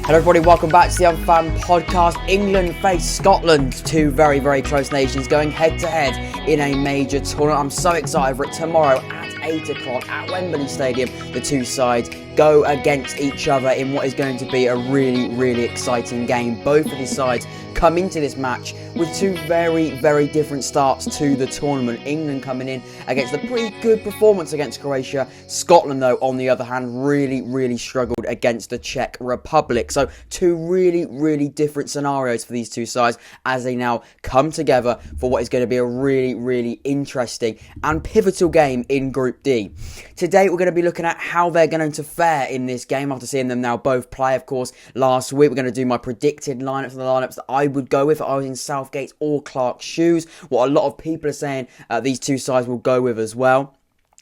Hello everybody, welcome back to the Unfan Podcast. England face Scotland, two very, very close nations going head to head in a major tournament. I'm so excited for it. Tomorrow at 8 o'clock at Wembley Stadium, the two sides go against each other in what is going to be a really, really exciting game. Both of these sides come into this match with two very, very different starts to the tournament. England coming in against a pretty good performance against Croatia. Scotland, though, on the other hand, really, really struggled against the Czech Republic. So two really, really different scenarios for these two sides as they now come together for what is going to be a really, really interesting and pivotal game in Group D. Today, we're going to be looking at how they're going to fare in this game after seeing them now both play, of course, last week. We're going to do my predicted lineups and the lineups that I would go with if I was in Southgate's or Clark's shoes. What a lot of people are saying these two sides will go with as well.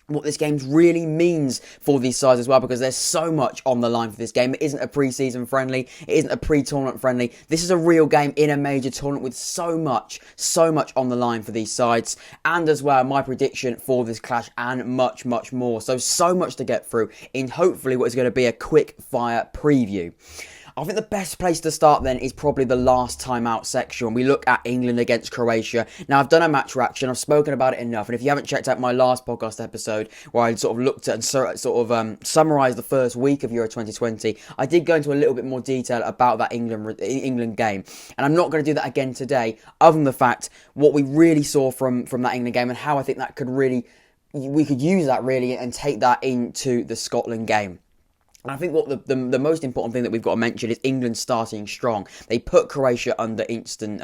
What this game really means for these sides as well, because there's so much on the line for this game. It isn't a pre-season friendly. It isn't a pre-tournament friendly. This is a real game in a major tournament with so much on the line for these sides. And as well, my prediction for this clash and much more. So much to get through in hopefully what is going to be a quick fire preview. I think the best place to start then is probably the last time out section when we look at England against Croatia. Now, I've done a match reaction, I've spoken about it enough, and if you haven't checked out my last podcast episode where I sort of looked at and summarised the first week of Euro 2020, I did go into a little bit more detail about that England game. And I'm not going to do that again today, other than the fact what we really saw from that England game and how I think that we could use that really and take that into the Scotland game. And I think what the most important thing that we've got to mention is England starting strong. They put Croatia under instant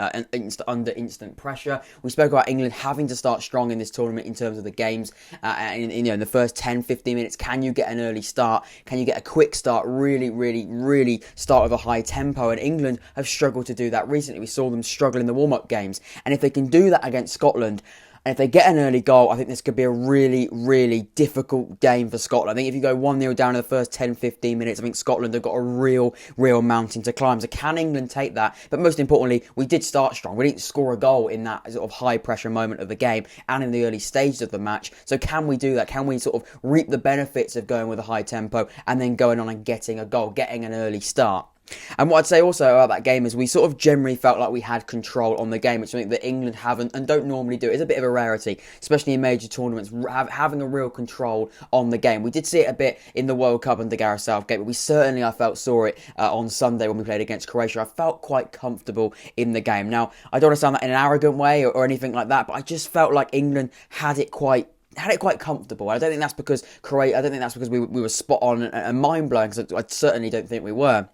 pressure. We spoke about England having to start strong in this tournament in terms of the games. In the first 10, 15 minutes, can you get an early start? Can you get a quick start? Really start with a high tempo. And England have struggled to do that recently. We saw them struggle in the warm-up games. And if they can do that against Scotland, and if they get an early goal, I think this could be a really difficult game for Scotland. I think if you go 1-0 down in the first 10-15 minutes, I think Scotland have got a real mountain to climb. So can England take that? But most importantly, we did start strong. We didn't score a goal in that sort of high pressure moment of the game and in the early stages of the match. So can we do that? Can we sort of reap the benefits of going with a high tempo and then going on and getting a goal, getting an early start? And what I'd say also about that game is we sort of generally felt like we had control on the game, which is something that England haven't and don't normally do. It's a bit of a rarity, especially in major tournaments, having a real control on the game. We did see it a bit in the World Cup under Gareth Southgate, but we certainly, I felt, saw it on Sunday when we played against Croatia. I felt quite comfortable in the game. Now, I don't want to sound that in an arrogant way or anything like that, but I just felt like England had it quite comfortable. I don't think that's because we were spot on and mind blowing, because I certainly don't think we were.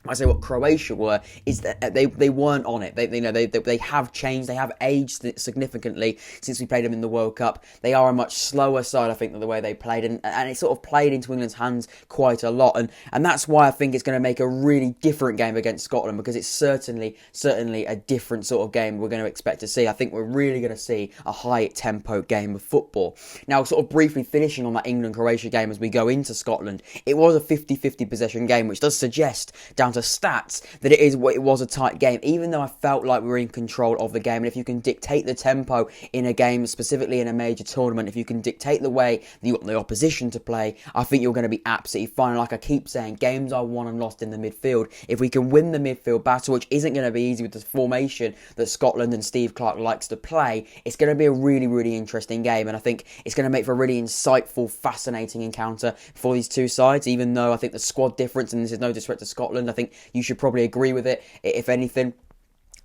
I say what Croatia were is that they weren't on it. They have changed. They have aged significantly since we played them in the World Cup. They are a much slower side, I think, than the way they played, and it sort of played into England's hands quite a lot. And that's why I think it's going to make a really different game against Scotland, because it's certainly a different sort of game we're going to expect to see. I think we're really going to see a high tempo game of football. Now, sort of briefly finishing on that England-Croatia game as we go into Scotland, it was a 50-50 possession game, which does suggest down to stats that it was a tight game, even though I felt like we were in control of the game. And if you can dictate the tempo in a game, specifically in a major tournament, if you can dictate the way you want the opposition to play, I think you're going to be absolutely fine. Like I keep saying, games are won and lost in the midfield. If we can win the midfield battle, which isn't going to be easy with the formation that Scotland and Steve Clarke likes to play, it's going to be a really interesting game. And I think it's going to make for a really insightful, fascinating encounter for these two sides, even though I think the squad difference, and this is no disrespect to Scotland, I think you should probably agree with it, if anything.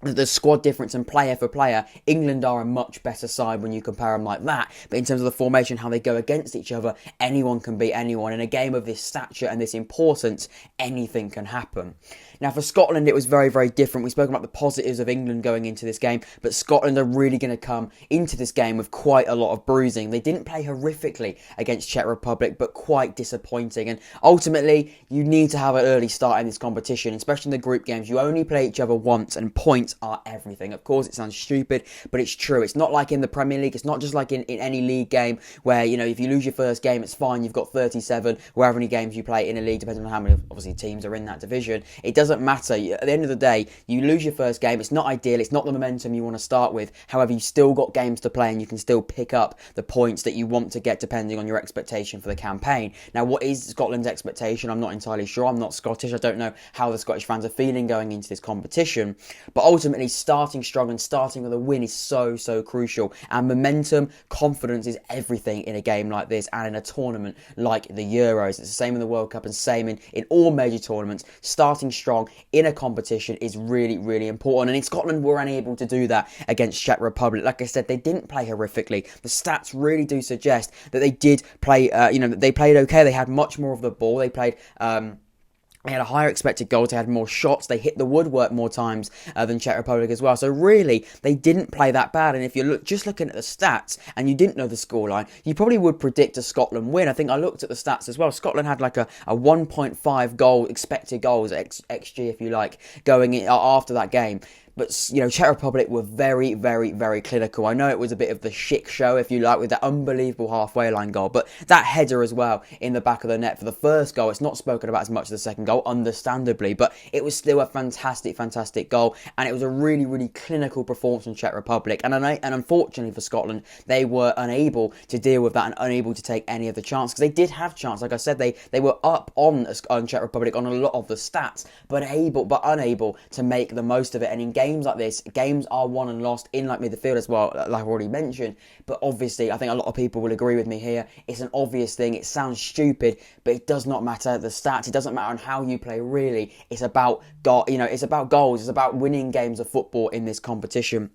The squad difference and player for player, England are a much better side when you compare them like that. But in terms of the formation, how they go against each other, anyone can beat anyone. In a game of this stature and this importance, anything can happen. Now, for Scotland, it was very different. We spoke about the positives of England going into this game, but Scotland are really going to come into this game with quite a lot of bruising. They didn't play horrifically against Czech Republic, but quite disappointing. And ultimately, you need to have an early start in this competition, especially in the group games. You only play each other once, and points points are everything. Of course, it sounds stupid, but it's true. It's not like in the Premier League. It's not just like in any league game where, you know, if you lose your first game, it's fine. You've got 37, however many games you play in a league, depending on how many, obviously, teams are in that division. It doesn't matter. At the end of the day, you lose your first game. It's not ideal. It's not the momentum you want to start with. However, you've still got games to play and you can still pick up the points that you want to get depending on your expectation for the campaign. Now, what is Scotland's expectation? I'm not entirely sure. I'm not Scottish. I don't know how the Scottish fans are feeling going into this competition. But ultimately, starting strong and starting with a win is so, so crucial. And momentum, confidence is everything in a game like this and in a tournament like the Euros. It's the same in the World Cup and same in all major tournaments. Starting strong in a competition is really, really important. And in Scotland, we're unable to do that against Czech Republic. Like I said, they didn't play horrifically. The stats really do suggest that they did play, they played okay. They had much more of the ball. They played... They had a higher expected goals, they had more shots, they hit the woodwork more times than Czech Republic as well. So really, they didn't play that bad. And if you're just looking at the stats and you didn't know the scoreline, you probably would predict a Scotland win. I think I looked at the stats as well. Scotland had like a 1.5 goal, expected goals, XG if you like, going in after that game. But, you know, Czech Republic were very, very, very clinical. I know it was a bit of the shit show, if you like, with that unbelievable halfway line goal. But that header as well in the back of the net for the first goal, it's not spoken about as much as the second goal, understandably. But it was still a fantastic, fantastic goal. And it was a really, really clinical performance from Czech Republic. And unfortunately for Scotland, they were unable to deal with that and unable to take any of the chances. Because they did have chance. Like I said, they were up on Czech Republic on a lot of the stats, but unable to make the most of it. And in games like this, games are won and lost in like midfield as well, like I've already mentioned. But obviously, I think a lot of people will agree with me here. It's an obvious thing. It sounds stupid, but it does not matter the stats. It doesn't matter on how you play. Really, it's about it's about goals. It's about winning games of football in this competition.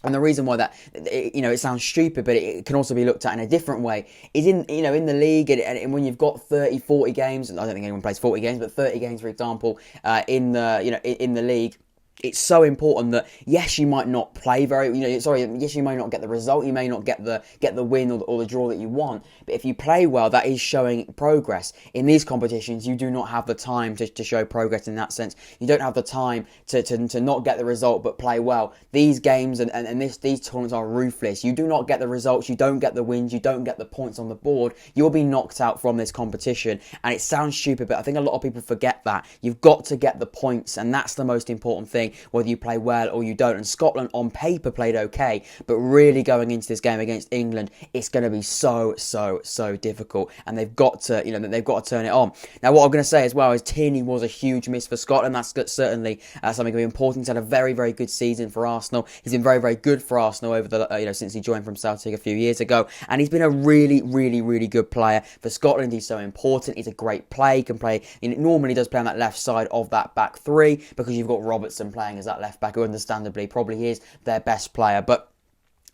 And the reason why that, it sounds stupid, but it can also be looked at in a different way, is in the league, and when you've got 30, 40 games, and I don't think anyone plays 40 games, but 30 games, for example, in the league, it's so important that, yes, you might not play yes, you may not get the result, you may not get the win or the draw that you want, but if you play well, that is showing progress. In these competitions, you do not have the time to show progress in that sense. You don't have the time to not get the result but play well. These games and these tournaments are ruthless. You do not get the results, you don't get the wins, you don't get the points on the board, you'll be knocked out from this competition. And it sounds stupid, but I think a lot of people forget that. You've got to get the points, and that's the most important thing, whether you play well or you don't. And Scotland on paper played okay, but really going into this game against England, it's going to be so difficult, and they've got to turn it on. Now, what I'm going to say as well is Tierney was a huge miss for Scotland. That's certainly something very important. He's had a very, very good season for Arsenal. He's been very, very good for Arsenal over the since he joined from Celtic a few years ago, and he's been a really, really, really good player for Scotland. He's so important. He's a great player. He can play. Normally does play on that left side of that back three, because you've got Robertson playing as that left back, who understandably probably is their best player. But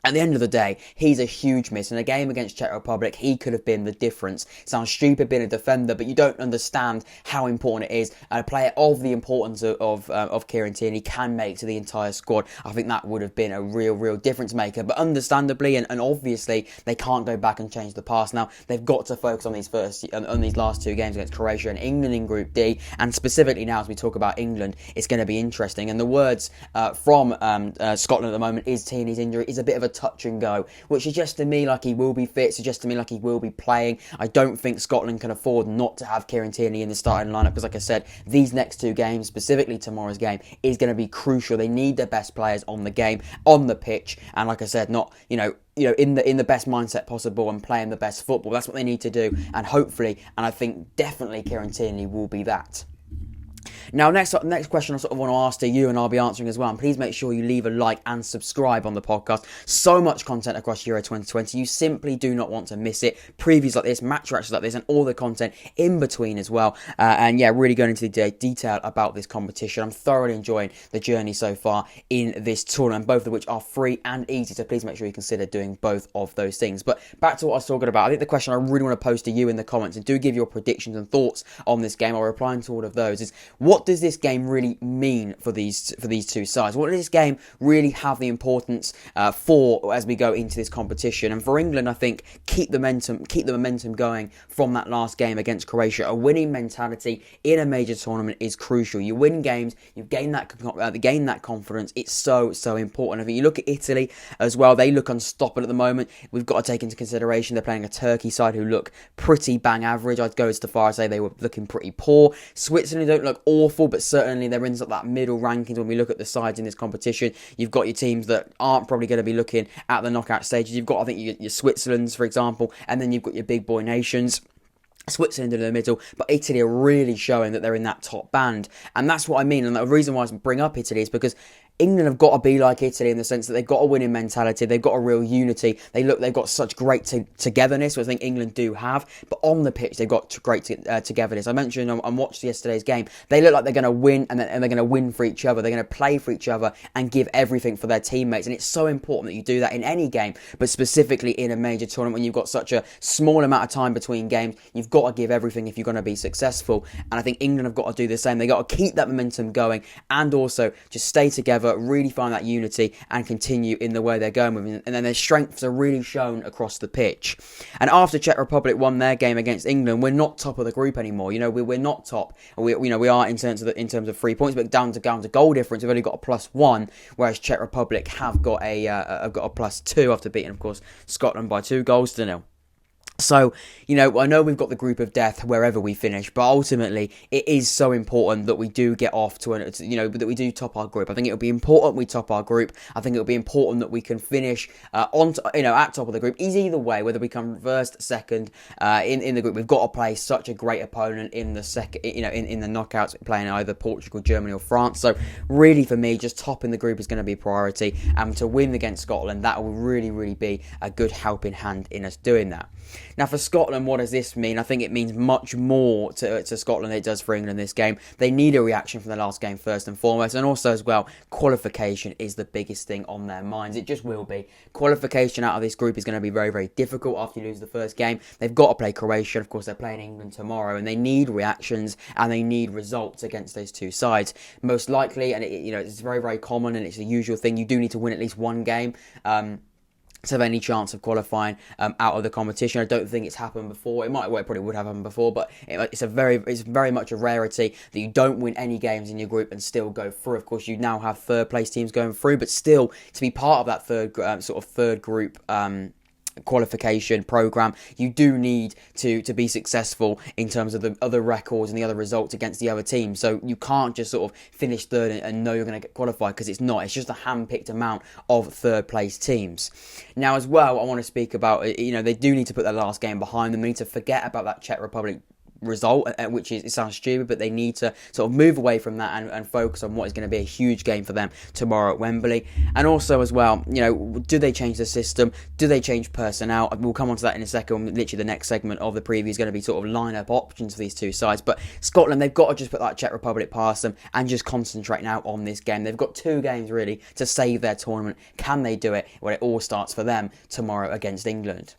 at the end of the day, he's a huge miss. In a game against Czech Republic, he could have been the difference. Sounds stupid being a defender, but you don't understand how important it is. And a player of the importance of Kieran Tierney can make to the entire squad. I think that would have been a real difference maker. But understandably and obviously, they can't go back and change the past. Now, they've got to focus on these last two games against Croatia and England in Group D. And specifically now, as we talk about England, it's going to be interesting. And the words from Scotland at the moment is Tierney's injury is a bit of a touch and go, which suggests to me like he will be fit, suggests to me like he will be playing. I don't think Scotland can afford not to have Kieran Tierney in the starting lineup, because like I said, these next two games, specifically tomorrow's game, is going to be crucial. They need their best players on the game, on the pitch, and like I said, not in the best mindset possible and playing the best football. That's what they need to do, and hopefully, and I think definitely Kieran Tierney will be that. Now, next question I sort of want to ask to you, and I'll be answering as well. And please make sure you leave a like and subscribe on the podcast. So much content across Euro 2020. You simply do not want to miss it. Previews like this, match reactions like this, and all the content in between as well. And yeah, really going into the detail about this competition. I'm thoroughly enjoying the journey so far in this tournament, both of which are free and easy. So please make sure you consider doing both of those things. But back to what I was talking about. I think the question I really want to pose to you in the comments, and do give your predictions and thoughts on this game. I'll reply to all of those. Is what does this game really mean for these two sides? What does this game really have the importance for as we go into this competition? And for England, I think keep the momentum going from that last game against Croatia. A winning mentality in a major tournament is crucial. You win games, you gain that confidence. It's so important. I think you look at Italy as well; they look unstoppable at the moment. We've got to take into consideration they're playing a Turkey side who look pretty bang average. I'd go as far as say they were looking pretty poor. Switzerland don't look awful, but certainly they're in that middle rankings when we look at the sides in this competition. You've got your teams that aren't probably going to be looking at the knockout stages. You've got, I think, your Switzerland's, for example, and then you've got your big boy nations. Switzerland in the middle, but Italy are really showing that they're in that top band. And that's what I mean. And the reason why I bring up Italy is because England have got to be like Italy in the sense that they've got a winning mentality, they've got a real unity, they've got such great togetherness, which I think England do have, but on the pitch they've got great togetherness. I mentioned I watched yesterday's game, they look like they're going to win and they're going to win for each other, they're going to play for each other and give everything for their teammates, and it's so important that you do that in any game, but specifically in a major tournament when you've got such a small amount of time between games. You've got to give everything if you're going to be successful, and I think England have got to do the same. They've got to keep that momentum going and also just stay together, really find that unity and continue in the way they're going with it. And then their strengths are really shown across the pitch. And after Czech Republic won their game against England, we're not top of the group anymore. We're not top. We are in terms of 3 points, but down to goal difference, we've only got a +1, whereas Czech Republic have got a +2 after beating, of course, Scotland by 2-0. So, I know we've got the group of death wherever we finish, but ultimately it is so important that we do get off that we do top our group. I think it'll be important we top our group. I think it'll be important that we can finish at top of the group. Either way, whether we come first, second in the group, we've got to play such a great opponent in the second, in the knockouts, playing either Portugal, Germany, or France. So really, for me, just topping the group is going to be a priority, and to win against Scotland, that will really, really be a good helping hand in us doing that. Now, for Scotland, what does this mean? I think it means much more to Scotland than it does for England in this game. They need a reaction from the last game first and foremost, and also as well, qualification is the biggest thing on their minds. It just will be. Qualification out of this group is going to be very, very difficult after you lose the first game. They've got to play Croatia. Of course, they're playing England tomorrow, and they need reactions and they need results against those two sides. Most likely, and it's very, very common, and it's the usual thing, you do need to win at least one game to have any chance of qualifying out of the competition. I don't think it's happened before. It probably would have happened before, but it's very much a rarity that you don't win any games in your group and still go through. Of course, you now have third place teams going through, but still to be part of that third group qualification program, you do need to be successful in terms of the other records and the other results against the other teams. So you can't just sort of finish third and know you're going to get qualified, because it's not. It's just a hand-picked amount of third place teams. Now, as well, I want to speak about, they do need to put their last game behind them. They need to forget about that Czech Republic result, which it sounds stupid, but they need to sort of move away from that and focus on what is going to be a huge game for them tomorrow at Wembley. And also as well, do they change the system? Do they change personnel? We'll come on to that in a second. Literally the next segment of the preview is going to be sort of line-up options for these two sides. But Scotland, they've got to just put that Czech Republic past them and just concentrate now on this game. They've got 2 games really to save their tournament. Can they do it when it all starts for them tomorrow against England?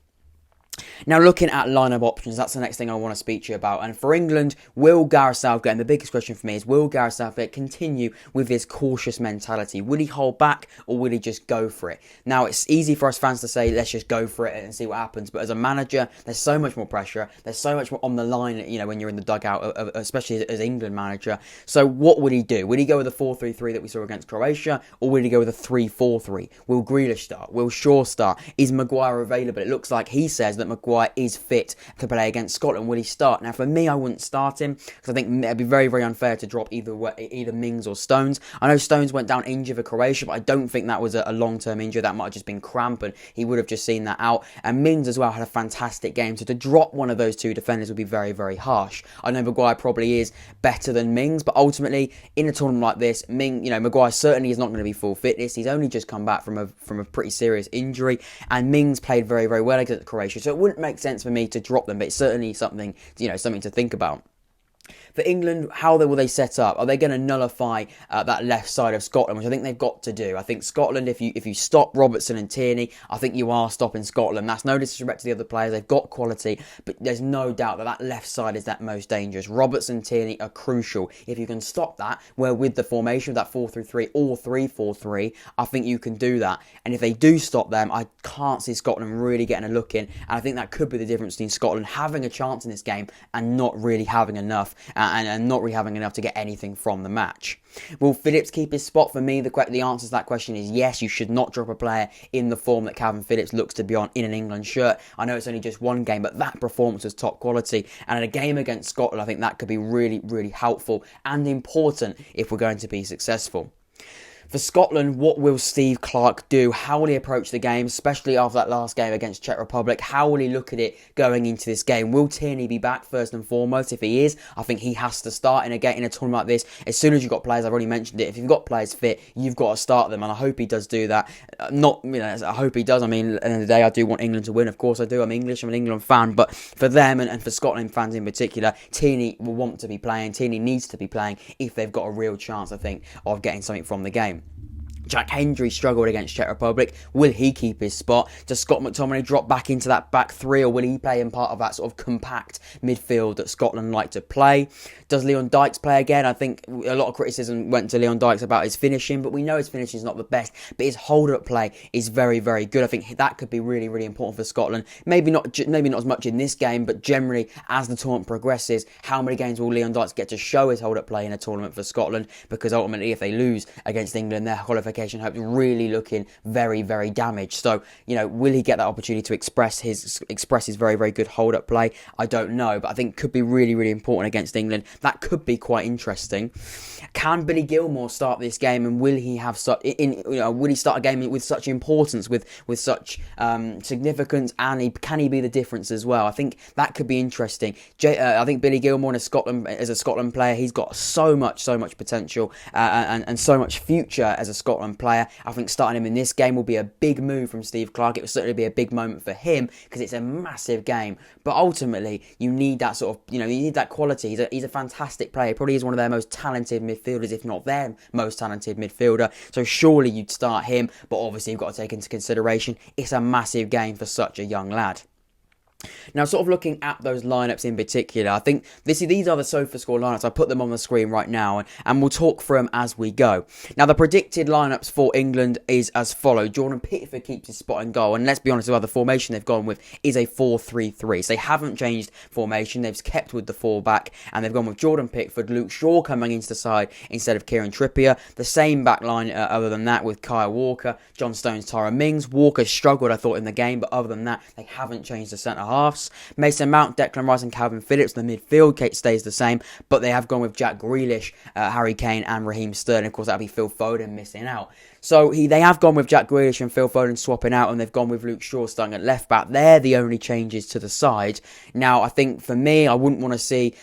Now, looking at line-up options, that's the next thing I want to speak to you about. And for England, will Gareth Southgate, and the biggest question for me is, will Gareth Southgate continue with this cautious mentality? Will he hold back, or will he just go for it? Now, it's easy for us fans to say, let's just go for it and see what happens. But as a manager, there's so much more pressure. There's so much more on the line, when you're in the dugout, especially as England manager. So what would he do? Would he go with the 4-3-3 that we saw against Croatia, or would he go with a 3-4-3? Will Grealish start? Will Shaw start? Is Maguire available? It looks like he says that Maguire is fit to play against Scotland. Will he start? Now, for me, I wouldn't start him, because I think it'd be very, very unfair to drop either Mings or Stones. I know Stones went down injured for Croatia, but I don't think that was a long-term injury. That might have just been cramp, and he would have just seen that out. And Mings as well had a fantastic game, so to drop one of those two defenders would be very, very harsh. I know Maguire probably is better than Mings, but ultimately, in a tournament like this, Maguire certainly is not going to be full fitness. He's only just come back from a pretty serious injury, and Mings played very, very well against Croatia, so it wouldn't make sense for me to drop them, but it's certainly something to think about. For England, how will they set up? Are they going to nullify that left side of Scotland, which I think they've got to do? I think Scotland, if you stop Robertson and Tierney, I think you are stopping Scotland. That's no disrespect to the other players. They've got quality, but there's no doubt that left side is that most dangerous. Robertson and Tierney are crucial. If you can stop that, where with the formation of that 4-3-3 or 3-4-3, I think you can do that. And if they do stop them, I can't see Scotland really getting a look in. And I think that could be the difference between Scotland having a chance in this game and not really having enough, and not really having enough to get anything from the match. Will Phillips keep his spot? For me, the answer to that question is yes. You should not drop a player in the form that Kalvin Phillips looks to be on in an England shirt. I know it's only just one game, but that performance was top quality. And in a game against Scotland, I think that could be really, really helpful and important if we're going to be successful. For Scotland, what will Steve Clarke do? How will he approach the game, especially after that last game against Czech Republic? How will he look at it going into this game? Will Tierney be back first and foremost? If he is, I think he has to start in a tournament like this. As soon as you've got players, I've already mentioned it, if you've got players fit, you've got to start them, and I hope he does do that. I hope he does. I mean, at the end of the day, I do want England to win. Of course I do. I'm English, I'm an England fan, but for them and for Scotland fans in particular, Tierney will want to be playing. Tierney needs to be playing if they've got a real chance, I think, of getting something from the game. Jack Hendry struggled against Czech Republic. Will he keep his spot? Does Scott McTominay drop back into that back three, or will he play in part of that sort of compact midfield that Scotland like to play? Does Leon Dykes play again? I think a lot of criticism went to Leon Dykes about his finishing, but we know his finishing is not the best, but his hold-up play is very, very good. I think that could be really, really important for Scotland. Maybe not as much in this game, but generally as the tournament progresses, how many games will Leon Dykes get to show his hold-up play in a tournament for Scotland? Because ultimately, if they lose against England, their qualification hopes really looking very, very damaged. So, will he get that opportunity to express his very, very good hold-up play? I don't know, but I think it could be really, really important against England. That could be quite interesting. Can Billy Gilmour start this game, and will he have will he start a game with such importance, with such significance, and can he be the difference as well? I think that could be interesting. I think Billy Gilmour as a Scotland player, he's got so much potential and so much future as a Scotland player. I think starting him in this game will be a big move from Steve Clarke. It will certainly be a big moment for him because it's a massive game. But ultimately, you need that sort of, you need that quality. He's a fantastic player. He probably is one of their most talented midfielders, if not their most talented midfielder. So surely you'd start him. But obviously, you've got to take into consideration it's a massive game for such a young lad. Now, sort of looking at those lineups in particular, I think these are the SofaScore lineups. I put them on the screen right now, and we'll talk through them as we go. Now, the predicted lineups for England is as follows. Jordan Pickford keeps his spot in goal, and let's be honest, the formation they've gone with is a 4-3-3. So they haven't changed formation. They've kept with the 4-back, and they've gone with Jordan Pickford, Luke Shaw coming into the side instead of Kieran Trippier. The same back line other than that with Kyle Walker, John Stones, Tyrone Mings. Walker struggled, I thought, in the game, but other than that, they haven't changed the centre halves. Mason Mount, Declan Rice and Kalvin Phillips. The midfield stays the same, but they have gone with Jack Grealish, Harry Kane and Raheem Sterling. Of course, that'll be Phil Foden missing out. So they have gone with Jack Grealish and Phil Foden swapping out, and they've gone with Luke Shaw starting at left back. They're the only changes to the side. Now, I think for me, I wouldn't want to see...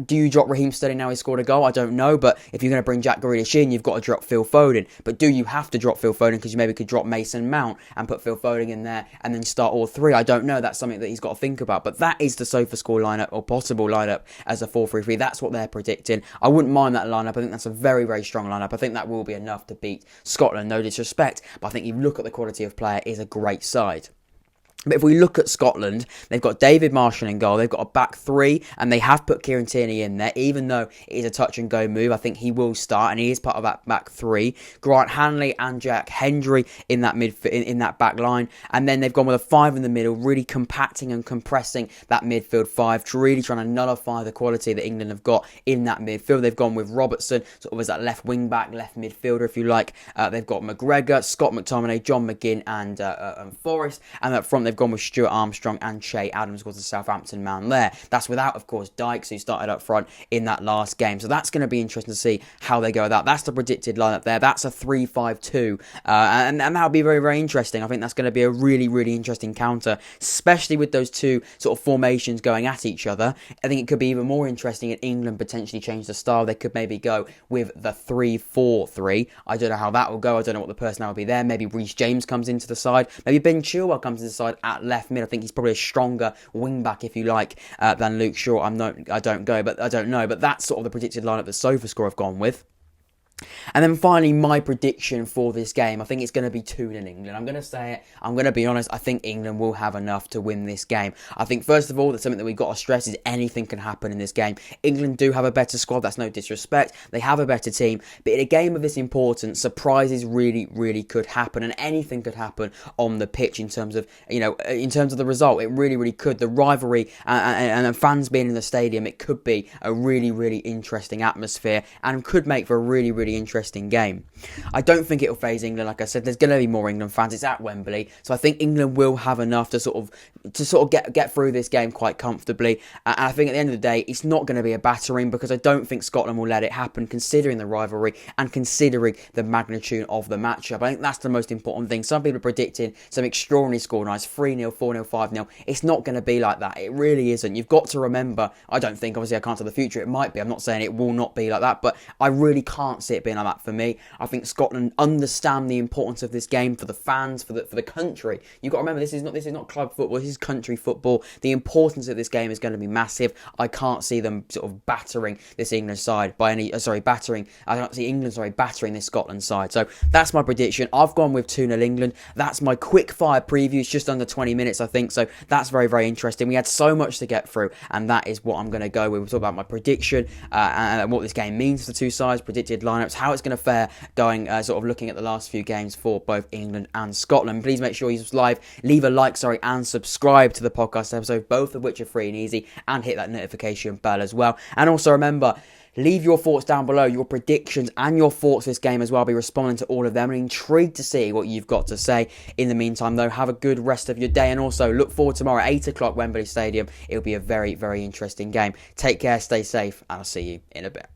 Do you drop Raheem Sterling now he's scored a goal? I don't know, but if you're going to bring Jack Grealish in, you've got to drop Phil Foden. But do you have to drop Phil Foden because you maybe could drop Mason Mount and put Phil Foden in there and then start all three? I don't know. That's something that he's got to think about. But that is the SofaScore lineup, or possible lineup, as a 4-3-3. That's what they're predicting. I wouldn't mind that lineup. I think that's a very, very strong lineup. I think that will be enough to beat Scotland, no disrespect. But I think you look at the quality of player, is a great side. But if we look at Scotland, they've got David Marshall in goal. They've got a back three, and they have put Kieran Tierney in there. Even though it is a touch-and-go move, I think he will start, and he is part of that back three. Grant Hanley and Jack Hendry in that in that back line. And then they've gone with a 5 in the middle, really compacting and compressing that midfield 5, really trying to nullify the quality that England have got in that midfield. They've gone with Robertson, sort of as that left wing-back, left midfielder, if you like. They've got McGregor, Scott McTominay, John McGinn, and Forrest. And up front, they've gone with Stuart Armstrong and Che Adams, was the Southampton man there. That's without, of course, Dykes, who started up front in that last game. So that's going to be interesting to see how they go with that. That's the predicted lineup there. That's a 3-5-2. And that'll be very, very interesting. I think that's going to be a really, really interesting counter, especially with those two sort of formations going at each other. I think it could be even more interesting if England potentially change the style. They could maybe go with the 3-4-3. I don't know how that will go. I don't know what the personnel will be there. Maybe Reece James comes into the side. Maybe Ben Chilwell comes into the side at left mid. I think he's probably a stronger wing-back, if you like, than Luke Shaw. I don't know. But that's sort of the predicted lineup that SofaScore have gone with. And then finally, my prediction for this game, I think it's going to be 2-0 England. I'm going to say it, I'm going to be honest, I think England will have enough to win this game. I think, first of all, that's something that we've got to stress is anything can happen in this game. England do have a better squad, that's no disrespect. They have a better team, but in a game of this importance, surprises really, really could happen, and anything could happen on the pitch in terms of, in terms of the result. It really, really could. The rivalry and the fans being in the stadium, it could be a really, really interesting atmosphere and could make for a really, really interesting game. I don't think it'll phase England. Like I said, there's going to be more England fans. It's at Wembley, so I think England will have enough to sort of get through this game quite comfortably. And I think at the end of the day, it's not going to be a battering because I don't think Scotland will let it happen, considering the rivalry and considering the magnitude of the matchup. I think that's the most important thing. Some people are predicting some extraordinary score lines, 3-0, 4-0, 5-0. It's not going to be like that. It really isn't. You've got to remember, I don't think, obviously I can't tell the future, it might be. I'm not saying it will not be like that, but I really can't see it being like that for me. I think Scotland understand the importance of this game for the fans, for the country. You've got to remember, this is not club football, this is country football. The importance of this game is going to be massive. I can't see them sort of battering this England side I don't see England battering this Scotland side. So that's my prediction. I've gone with 2-0 England. That's my quick fire preview. It's just under 20 minutes, I think. So that's very, very interesting. We had so much to get through, and that is what I'm going to go with. We'll talk about my prediction and what this game means for the two sides, predicted lineups, how it's going to fare going, sort of looking at the last few games for both England and Scotland. Please make sure you leave a like, and subscribe to the podcast episode, both of which are free and easy, and hit that notification bell as well. And also remember, leave your thoughts down below, your predictions and your thoughts this game as well. I'll be responding to all of them. I'm intrigued to see what you've got to say. In the meantime, though, have a good rest of your day, and also look forward tomorrow at 8 o'clock, Wembley Stadium. It'll be a very, very interesting game. Take care, stay safe, and I'll see you in a bit.